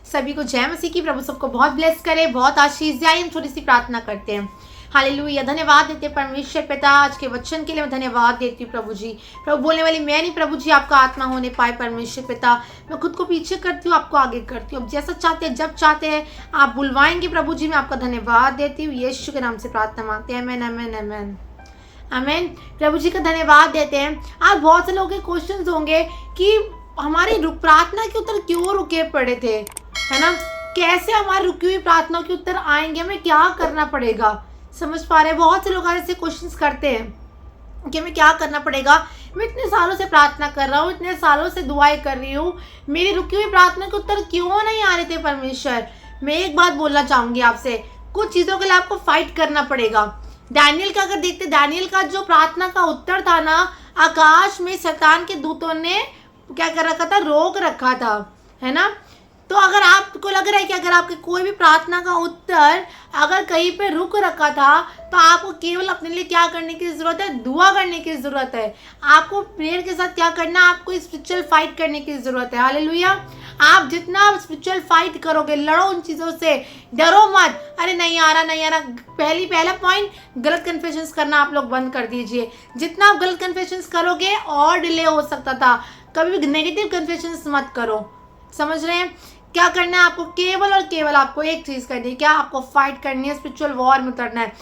सभी को जय मसीह की। प्रभु सबको बहुत ब्लेस करे, बहुत आशीष दे। आइए हम छोटी सी प्रार्थना करते हैं। हालेलुया। धन्यवाद देते हैं परमेश्वर पिता, आज के वचन के लिए मैं धन्यवाद देती हूँ प्रभु जी। प्रभु बोलने वाली मैं नहीं प्रभु जी, आपका आत्मा होने पाए परमेश्वर पिता। मैं खुद को पीछे करती हूँ, आपको आगे करती हूँ। अब जैसा चाहते हैं, जब चाहते हैं आप बुलवाएंगे प्रभु जी। मैं आपका धन्यवाद देती हूँ, यीशु के नाम से प्रार्थना मांगते हैं। आमीन आमीन आमीन आमीन। प्रभु जी का धन्यवाद देते हैं। आज बहुत से लोगों के क्वेश्चंस होंगे कि हमारी प्रार्थना के उत्तर क्यों रुके पड़े थे, है ना। कैसे हमारी रुकी हुई प्रार्थना के उत्तर आएंगे, हमें क्या करना पड़ेगा। समझ पा रहे हैं, बहुत से लोग ऐसे क्वेश्चंस करते हैं कि हमें क्या करना पड़ेगा। मैं इतने सालों से प्रार्थना कर रहा हूँ, इतने सालों से दुआएं कर रही हूँ, मेरी रुकी हुई प्रार्थना के उत्तर क्यों नहीं आ रहे थे परमेश्वर। मैं एक बात बोलना चाहूंगी आपसे, कुछ चीज़ों के लिए आपको फाइट करना पड़ेगा। डैनियल का अगर देखते, डैनियल का जो प्रार्थना का उत्तर था ना, आकाश में शैतान के दूतों ने क्या कर रखा था, रोक रखा था, है ना। तो अगर आपको लग रहा है कि अगर आपके कोई भी प्रार्थना का उत्तर अगर कहीं पे रुक रखा था, तो आपको केवल अपने लिए क्या करने की ज़रूरत है, दुआ करने की ज़रूरत है। आपको प्रेयर के साथ क्या करना है, आपको स्पिरिचुअल फाइट करने की ज़रूरत है। हालेलुया। आप जितना स्पिरिचुअल फाइट करोगे, लड़ो उन चीज़ों से, डरो मत। अरे नहीं आ रहा नहीं आ रहा। पहला पॉइंट, गलत कन्फेशंस करना आप लोग बंद कर दीजिए। जितना आप गलत कन्फेशंस करोगे और डिले हो सकता था। कभी भी नेगेटिव कन्फेशंस मत करो, समझ रहे हैं। क्या करना है आपको, केवल और केवल आपको एक चीज़ करनी है, क्या आपको फाइट करनी है, स्पिरिचुअल वॉर में उतरना है।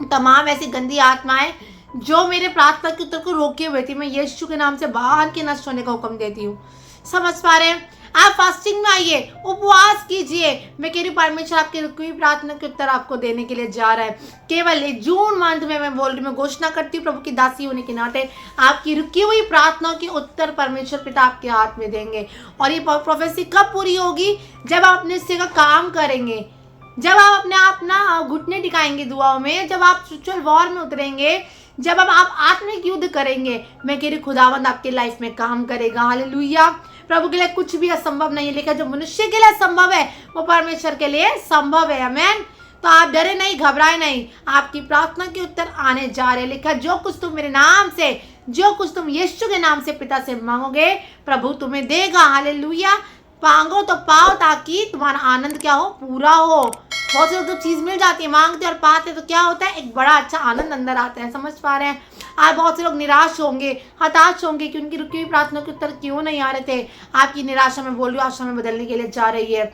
तमाम ऐसी गंदी आत्माएं जो मेरे प्रार्थना के उत्तर को रोके हुए थी, मैं यीशु के नाम से बाहर के नष्ट होने का हुक्म देती हूँ। समझ पा रहे हैं। आप फास्टिंग में आइए, उपवास कीजिए। मैं कह रही हूँ परमेश्वर आपकी रुकी हुई प्रार्थना के उत्तर आपको देने के लिए जा रहा है। केवल जून मंथ में मैं बोल रही, मैं घोषणा करती हूँ प्रभु की दासी होने के नाते, आपकी रुकी हुई प्रार्थना के उत्तर परमेश्वर पिता आपके हाथ में देंगे। और ये प्रोफेसी कब पूरी होगी, जब आप अपने हिस्से का काम करेंगे, जब आप अपने आप ना घुटने टिकाएंगे दुआओं में, जब आप स्पिरिचुअल वॉर में उतरेंगे, जब अब आप आत्मिक युद्ध करेंगे। मैं कह रही खुदावंद आपके लाइफ में काम करेगा। हालेलुया। प्रभु के लिए कुछ भी असंभव नहीं है, लेकिन जो मनुष्य के लिए असंभव है वो परमेश्वर के लिए संभव है। आमीन। तो आप डरे नहीं, घबराए नहीं, आपकी प्रार्थना के उत्तर आने जा रहे। लिखा, जो कुछ तुम मेरे नाम से, जो कुछ तुम यीशु के नाम से पिता से मांगोगे, प्रभु तुम्हें देगा। हालेलुया। मांगो तो पाओ, ताकि तुम्हारा आनंद क्या हो, पूरा हो। बहुत से लोग तो चीज़ मिल जाती है, मांगते और पाते तो क्या होता है, एक बड़ा अच्छा आनंद अंदर आता है। समझ पा रहे हैं। आज बहुत से लोग निराश होंगे, हताश होंगे कि उनकी रुकी हुई प्रार्थना के उत्तर क्यों नहीं आ रहे थे। आपकी निराशा में बोल रही हूँ, आशा में बदलने के लिए जा रही है।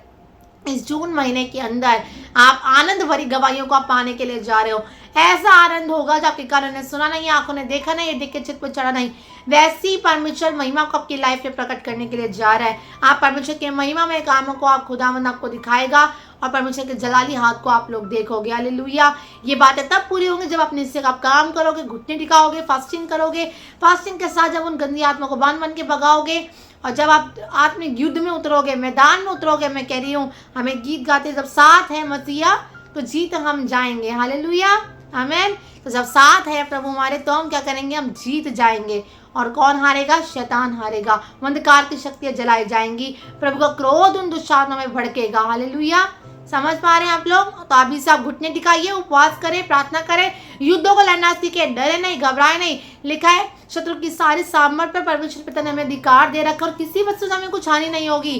इस जून महीने के अंदर आप आनंद भरी गवाहियों को आप पाने के लिए जा रहे हो। ऐसा आनंद होगा जो आपके कानों ने सुना नहीं, आंखों ने देखा नहीं, देख के चित्त पर चढ़ा नहीं। वैसी परमेश्वर महिमा को आपकी लाइफ में प्रकट करने के लिए जा रहा है। आप परमेश्वर के महिमा में कामों को आप खुदावंद आपको दिखाएगा और परमेश्वर के जलाली हाथ को आप लोग देखोगे। हालेलुया। ये बातें तब पूरी होंगी जब अपने हिस्से का आप काम करोगे, घुटने टिकाओगे, फास्टिंग करोगे। फास्टिंग के साथ जब उन गंदी आत्मा को बांध बन के भगाओगे, और जब आप आत्मिक युद्ध में उतरोगे, मैदान में उतरोगे। मैं कह रही हूँ, हमें गीत गाते जब साथ है मसीहा तो जीत हम जाएंगे। हालेलुया। आमीन। तो जब साथ है प्रभु हमारे, तो हम क्या करेंगे, हम जीत जाएंगे। और कौन हारेगा, शैतान हारेगा। अंधकार की शक्तियां जलाई जाएंगी। प्रभु का क्रोध उन दुष्टात्मा में भड़केगा। हालेलुया। समझ पा रहे हैं आप लोग। तो अभी से आप घुटने टिकाइए, उपवास करें, प्रार्थना करें, युद्धों को लड़ना सीखे, डरे नहीं, घबराए नहीं। लिखा है, शत्रु की सारी सामर्थ पर परमेश्वर पिता ने हमें अधिकार दे रखा, और किसी वस्तु से हमें कुछ हानि नहीं होगी।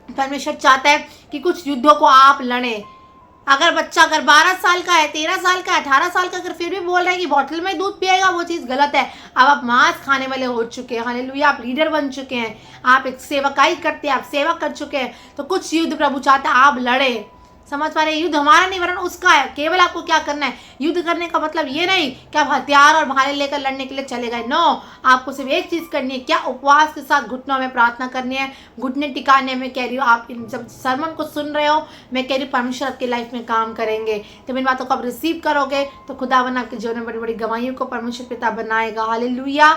परमेश्वर चाहता है कि कुछ युद्धों को आप लड़ें। अगर बच्चा अगर 12 साल का है, 13 साल का है, 18 साल का, अगर फिर भी बोल रहा है कि बोतल में दूध पिएगा, वो चीज़ गलत है। अब आप मांस खाने वाले हो चुके हैं। हालेलुया। आप लीडर बन चुके हैं, आप एक सेवकाई करते हैं, आप सेवा कर चुके हैं। तो कुछ युद्ध प्रभु चाहता है आप लड़े। समझ पा रहे हैं। युद्ध हमारा नहीं वरन उसका है। केवल आपको क्या करना है, युद्ध करने का मतलब ये नहीं कि आप हथियार और भाले लेकर लड़ने के लिए चले गए। नो, आपको सिर्फ एक चीज़ करनी है, क्या, उपवास के साथ घुटनों में प्रार्थना करनी है, घुटने टिकाने में। कह रही हूँ, आप जब सरमन को सुन रहे हो, मैं कह रही हूँ परमेश्वर आपकी लाइफ में काम करेंगे। तो इन बातों को आप रिसीव करोगे तो खुदावन आपके जीवन में बड़ी बड़ी गवाहियों को परमेश्वर पिता बनाएगा। हालेलुया।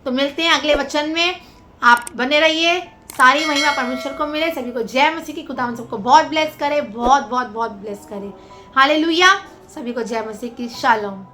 तो मिलते हैं अगले वचन में। आप बने रहिए। सारी महिमा परमेश्वर को मिले। सभी को जय मसीह की। खुदावन सबको बहुत ब्लेस करे, बहुत बहुत बहुत ब्लेस करे। हालेलुया। सभी को जय मसीह की। शालोम।